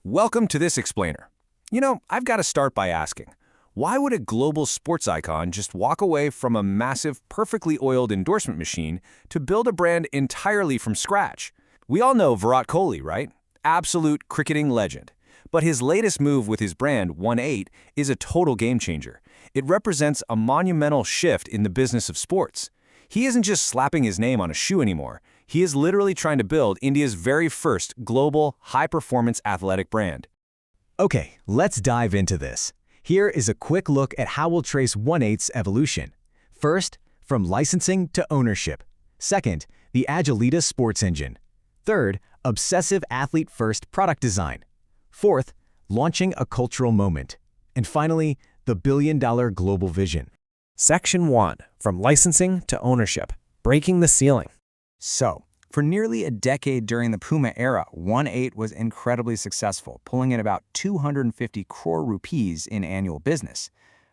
Welcome to this explainer. I've got to start by asking, why would a global sports icon just walk away from a massive, perfectly oiled endorsement machine to build a brand entirely from scratch? We all know Virat Kohli, right? Absolute cricketing legend. But his latest move with his brand, One8, is a total game changer. It represents a monumental shift in the business of sports. He isn't just slapping his name on a shoe anymore. He is literally trying to build India's very first global, high-performance athletic brand. Okay, let's dive into this. Here is a quick look at how we'll trace One8's evolution. First, from licensing to ownership. Second, the Agilitas Sports engine. Third, obsessive athlete-first product design. Fourth, launching a cultural moment. And finally, the billion-dollar global vision. Section 1. From licensing to ownership. Breaking the ceiling. So, for nearly a decade during the Puma era, One8 was incredibly successful, pulling in about 250 crore rupees in annual business.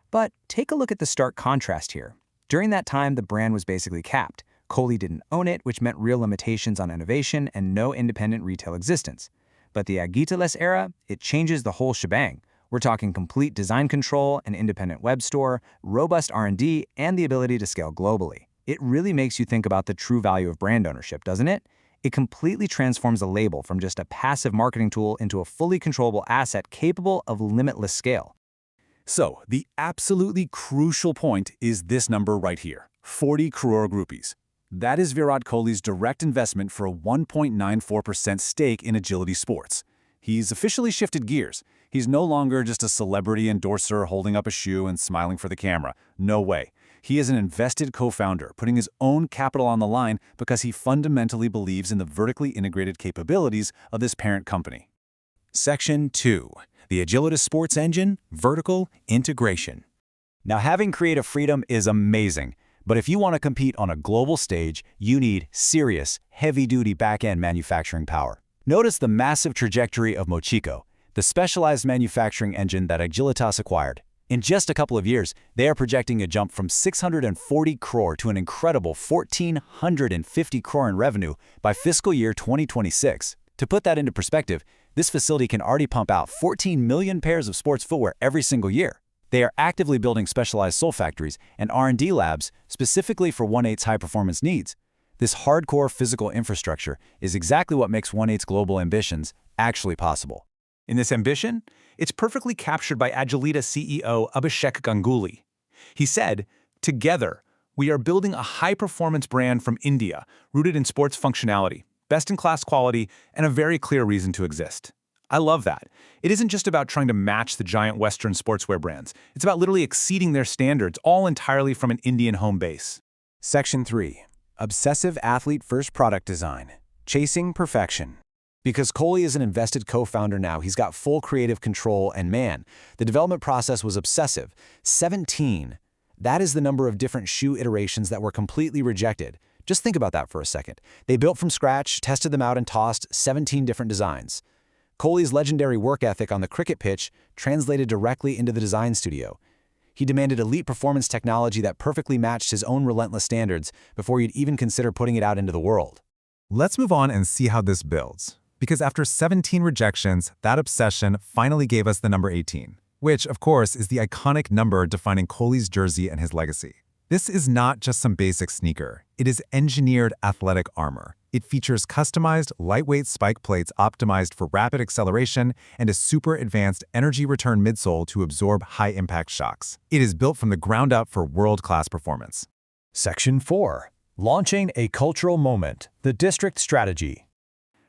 But take a look at the stark contrast here. During that time, the brand was basically capped. Kohli didn't own it, which meant real limitations on innovation and no independent retail existence. But the Agilitas era, it changes the whole shebang. We're talking complete design control, an independent web store, robust R&D, and the ability to scale globally. It really makes you think about the true value of brand ownership, doesn't it? It completely transforms a label from just a passive marketing tool into a fully controllable asset capable of limitless scale. So, the absolutely crucial point is this number right here, 40 crore rupees. That is Virat Kohli's direct investment for a 1.94% stake in Agilitas Sports. He's officially shifted gears. He's no longer just a celebrity endorser holding up a shoe and smiling for the camera. No way. He is an invested co-founder, putting his own capital on the line because he fundamentally believes in the vertically integrated capabilities of this parent company. Section 2. The Agilitas Sports engine, vertical integration. Now, having creative freedom is amazing, but if you want to compete on a global stage, you need serious, heavy-duty back-end manufacturing power. Notice the massive trajectory of Mochico, the specialized manufacturing engine that Agilitas acquired. In just a couple of years, they are projecting a jump from 640 crore to an incredible 1,450 crore in revenue by fiscal year 2026. To put that into perspective, this facility can already pump out 14 million pairs of sports footwear every single year. They are actively building specialized sole factories and R&D labs specifically for One8's high-performance needs. This hardcore physical infrastructure is exactly what makes One8's global ambitions actually possible. In this ambition, it's perfectly captured by Agilitas CEO Abhishek Ganguly. He said, "Together, we are building a high-performance brand from India, rooted in sports functionality, best-in-class quality, and a very clear reason to exist." I love that. It isn't just about trying to match the giant Western sportswear brands. It's about literally exceeding their standards, all entirely from an Indian home base. Section 3. Obsessive athlete-first product design. Chasing perfection. Because Kohli is an invested co-founder now, he's got full creative control, and man, the development process was obsessive. 17. That is the number of different shoe iterations that were completely rejected. Just think about that for a second. They built from scratch, tested them out, and tossed 17 different designs. Kohli's legendary work ethic on the cricket pitch translated directly into the design studio. He demanded elite performance technology that perfectly matched his own relentless standards before he'd even consider putting it out into the world. Let's move on and see how this builds. Because after 17 rejections, that obsession finally gave us the number 18, which, of course, is the iconic number defining Kohli's jersey and his legacy. This is not just some basic sneaker. It is engineered athletic armor. It features customized, lightweight spike plates optimized for rapid acceleration and a super advanced energy return midsole to absorb high-impact shocks. It is built from the ground up for world-class performance. Section 4. Launching a cultural moment. The district strategy.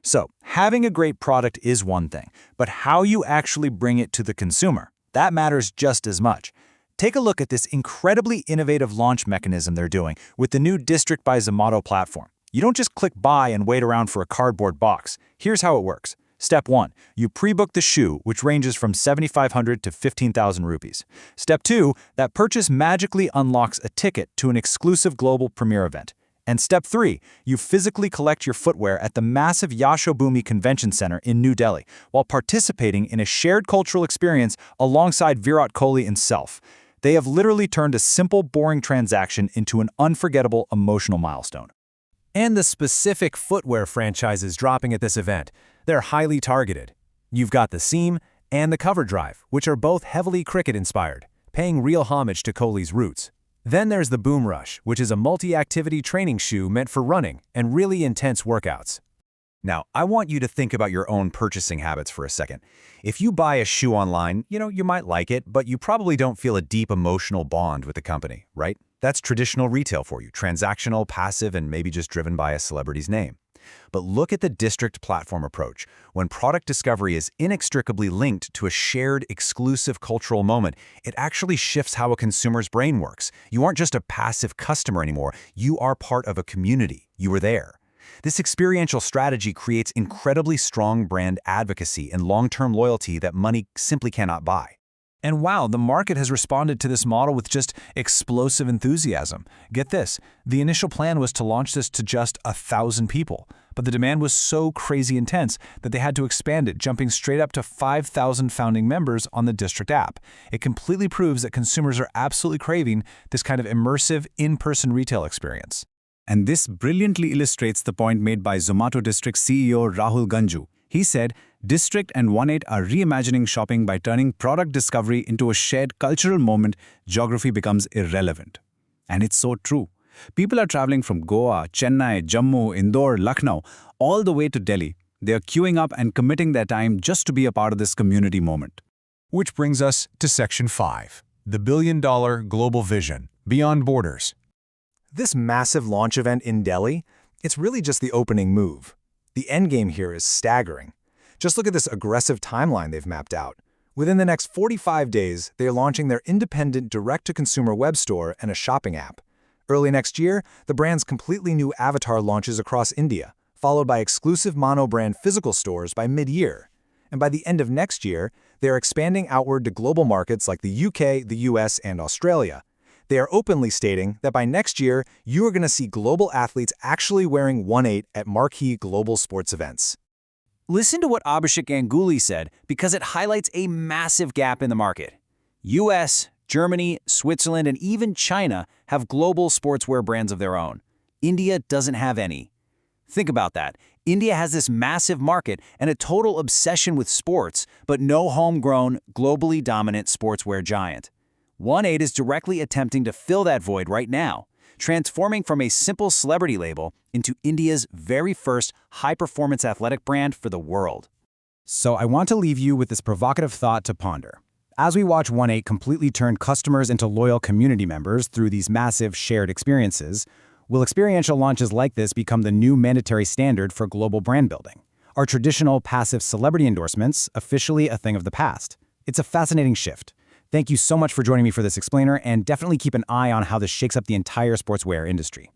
So, having a great product is one thing, but how you actually bring it to the consumer, that matters just as much. Take a look at this incredibly innovative launch mechanism they're doing with the new District by Zomato platform. You don't just click buy and wait around for a cardboard box. Here's how it works. Step 1. You pre-book the shoe, which ranges from 7,500 to 15,000 rupees. Step 2. That purchase magically unlocks a ticket to an exclusive global premiere event. And step 3, you physically collect your footwear at the massive Yashobhoomi Convention Center in New Delhi while participating in a shared cultural experience alongside Virat Kohli himself. They have literally turned a simple, boring transaction into an unforgettable emotional milestone. And the specific footwear franchises dropping at this event, they're highly targeted. You've got the seam and the cover drive, which are both heavily cricket-inspired, paying real homage to Kohli's roots. Then there's the Boom Rush, which is a multi-activity training shoe meant for running and really intense workouts. Now, I want you to think about your own purchasing habits for a second. If you buy a shoe online, you might like it, but you probably don't feel a deep emotional bond with the company, right? That's traditional retail for you, transactional, passive, and maybe just driven by a celebrity's name. But look at the district platform approach. When product discovery is inextricably linked to a shared, exclusive cultural moment, it actually shifts how a consumer's brain works. You aren't just a passive customer anymore. You are part of a community. You were there. This experiential strategy creates incredibly strong brand advocacy and long-term loyalty that money simply cannot buy. And wow, the market has responded to this model with just explosive enthusiasm. Get this, the initial plan was to launch this to just 1,000 people, but the demand was so crazy intense that they had to expand it, jumping straight up to 5,000 founding members on the district app. It completely proves that consumers are absolutely craving this kind of immersive, in-person retail experience. And this brilliantly illustrates the point made by Zomato District CEO Rahul Ganju. He said, District and One8 are reimagining shopping by turning product discovery into a shared cultural moment. Geography becomes irrelevant. And it's so true. People are traveling from Goa, Chennai, Jammu, Indore, Lucknow, all the way to Delhi. They are queuing up and committing their time just to be a part of this community moment. Which brings us to Section 5, the billion-dollar global vision, beyond borders. This massive launch event in Delhi, it's really just the opening move. The endgame here is staggering. Just look at this aggressive timeline they've mapped out. Within the next 45 days, they are launching their independent direct-to-consumer web store and a shopping app. Early next year, the brand's completely new avatar launches across India, followed by exclusive mono-brand physical stores by mid-year. And by the end of next year, they are expanding outward to global markets like the UK, the US, and Australia. They are openly stating that by next year, you are going to see global athletes actually wearing One8 at marquee global sports events. Listen to what Abhishek Ganguly said, because it highlights a massive gap in the market. US, Germany, Switzerland, and even China have global sportswear brands of their own. India doesn't have any. Think about that. India has this massive market and a total obsession with sports, but no homegrown, globally dominant sportswear giant. One8 is directly attempting to fill that void right now, transforming from a simple celebrity label into India's very first high-performance athletic brand for the world. So I want to leave you with this provocative thought to ponder. As we watch One8 completely turn customers into loyal community members through these massive shared experiences, will experiential launches like this become the new mandatory standard for global brand building? Are traditional passive celebrity endorsements officially a thing of the past? It's a fascinating shift. Thank you so much for joining me for this explainer, and definitely keep an eye on how this shakes up the entire sportswear industry.